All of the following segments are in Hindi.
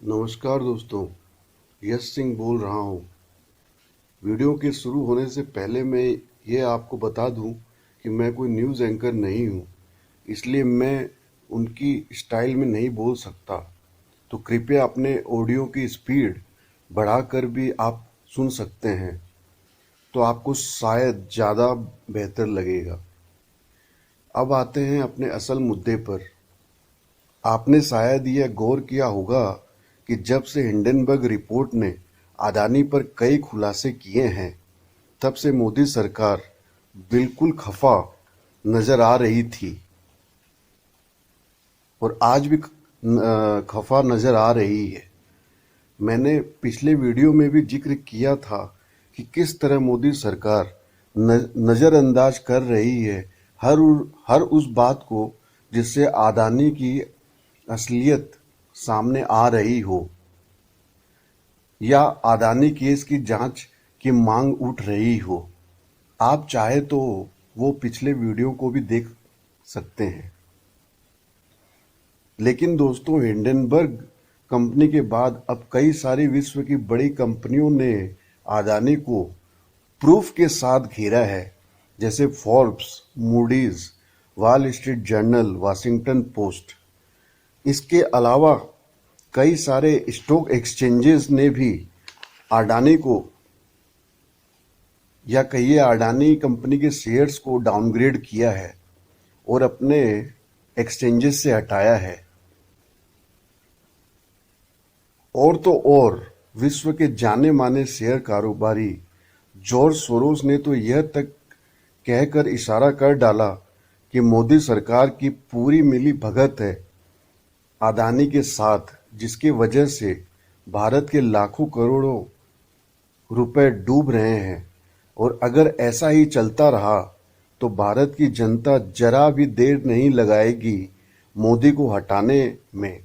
नमस्कार दोस्तों, यश सिंह बोल रहा हूँ। वीडियो के शुरू होने से पहले मैं ये आपको बता दूँ कि मैं कोई न्यूज़ एंकर नहीं हूँ, इसलिए मैं उनकी स्टाइल में नहीं बोल सकता। तो कृपया अपने ऑडियो की स्पीड बढ़ाकर भी आप सुन सकते हैं, तो आपको शायद ज़्यादा बेहतर लगेगा। अब आते हैं अपने असल मुद्दे पर। आपने शायद यह गौर किया होगा कि जब से हिंडनबर्ग रिपोर्ट ने अडानी पर कई खुलासे किए हैं, तब से मोदी सरकार बिल्कुल खफा नजर आ रही थी और आज भी खफा नजर आ रही है। मैंने पिछले वीडियो में भी जिक्र किया था कि किस तरह मोदी सरकार नजरअंदाज कर रही है हर उस बात को जिससे अडानी की असलियत सामने आ रही हो या अडानी केस की जांच की मांग उठ रही हो। आप चाहे तो वो पिछले वीडियो को भी देख सकते हैं। लेकिन दोस्तों, हिंडनबर्ग कंपनी के बाद अब कई सारी विश्व की बड़ी कंपनियों ने अडानी को प्रूफ के साथ घेरा है, जैसे Forbes, Moody's, wall street journal, Washington post. इसके अलावा कई सारे स्टॉक एक्सचेंजेस ने भी अडानी को या कहिए अडानी कंपनी के शेयर्स को डाउनग्रेड किया है और अपने एक्सचेंजेस से हटाया है। और तो और विश्व के जाने माने शेयर कारोबारी जॉर्ज सोरोस ने तो यह तक कहकर इशारा कर डाला कि मोदी सरकार की पूरी मिली भगत है अडानी के साथ, जिसकी वजह से भारत के लाखों करोड़ों रुपए डूब रहे हैं। और अगर ऐसा ही चलता रहा तो भारत की जनता जरा भी देर नहीं लगाएगी मोदी को हटाने में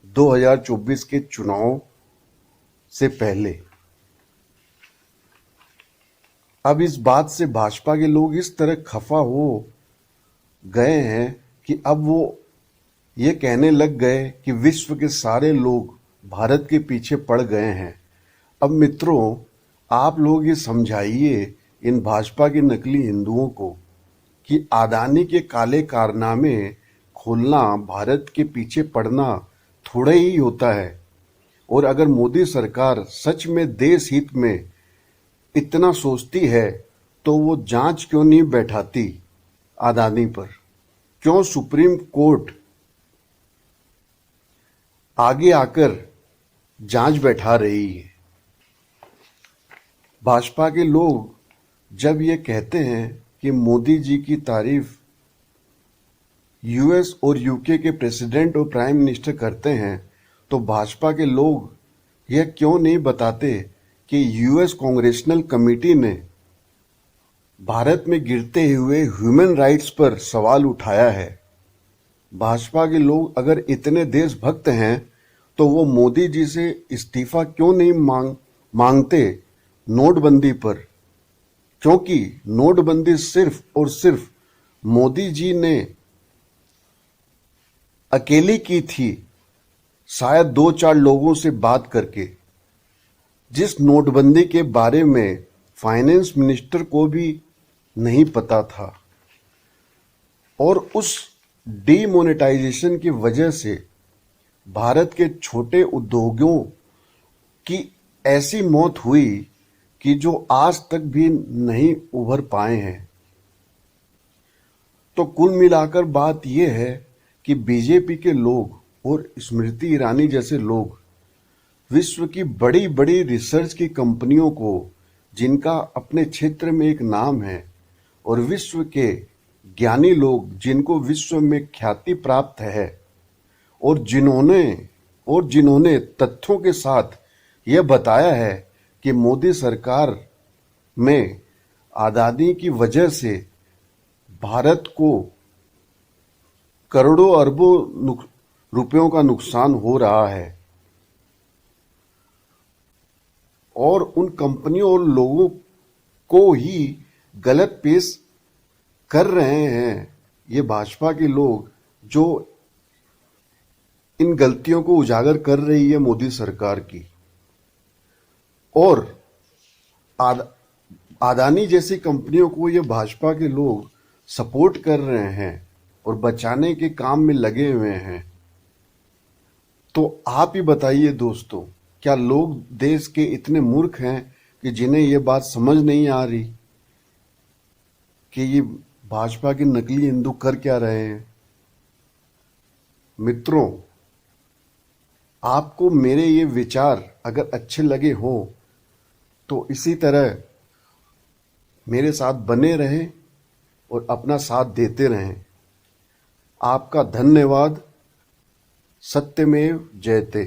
2024 के चुनाव से पहले। अब इस बात से भाजपा के लोग इस तरह खफा हो गए हैं कि अब वो ये कहने लग गए कि विश्व के सारे लोग भारत के पीछे पड़ गए हैं। अब मित्रों, आप लोग ये समझाइए इन भाजपा के नकली हिंदुओं को कि अडानी के काले कारनामे खोलना भारत के पीछे पड़ना थोड़ा ही होता है। और अगर मोदी सरकार सच में देश हित में इतना सोचती है तो वो जांच क्यों नहीं बैठाती अडानी पर? क्यों सुप्रीम कोर्ट आगे आकर जांच बैठा रही है? भाजपा के लोग जब ये कहते हैं कि मोदी जी की तारीफ यूएस और यूके के प्रेसिडेंट और प्राइम मिनिस्टर करते हैं, तो भाजपा के लोग यह क्यों नहीं बताते कि यूएस कांग्रेसनल कमेटी ने भारत में गिरते हुए ह्यूमन राइट्स पर सवाल उठाया है। भाजपा के लोग अगर इतने देशभक्त हैं तो वो मोदी जी से इस्तीफा क्यों नहीं मांगते नोटबंदी पर? क्योंकि नोटबंदी सिर्फ और सिर्फ मोदी जी ने अकेली की थी, शायद 2-4 लोगों से बात करके। जिस नोटबंदी के बारे में फाइनेंस मिनिस्टर को भी नहीं पता था। और उस डीमोनेटाइजेशन की वजह से भारत के छोटे उद्योगों की ऐसी मौत हुई कि जो आज तक भी नहीं उभर पाए हैं। तो कुल मिलाकर बात यह है कि बीजेपी के लोग और स्मृति ईरानी जैसे लोग विश्व की बड़ी बड़ी रिसर्च की कंपनियों को, जिनका अपने क्षेत्र में एक नाम है, और विश्व के ज्ञानी लोग जिनको विश्व में ख्याति प्राप्त है, और जिन्होंने तथ्यों के साथ यह बताया है कि मोदी सरकार में अडानी की वजह से भारत को करोड़ों अरबों रुपयों का नुकसान हो रहा है, और उन कंपनियों और लोगों को ही गलत पेश कर रहे हैं ये भाजपा के लोग, जो इन गलतियों को उजागर कर रही है मोदी सरकार की। और आद, अदानी जैसी कंपनियों को ये भाजपा के लोग सपोर्ट कर रहे हैं और बचाने के काम में लगे हुए हैं। तो आप ही बताइए दोस्तों, क्या लोग देश के इतने मूर्ख हैं कि जिन्हें ये बात समझ नहीं आ रही कि ये भाजपा के नकली हिंदू कर क्या रहे हैं? मित्रों, आपको मेरे ये विचार अगर अच्छे लगे हो तो इसी तरह मेरे साथ बने रहें और अपना साथ देते रहें। आपका धन्यवाद। सत्यमेव जयते।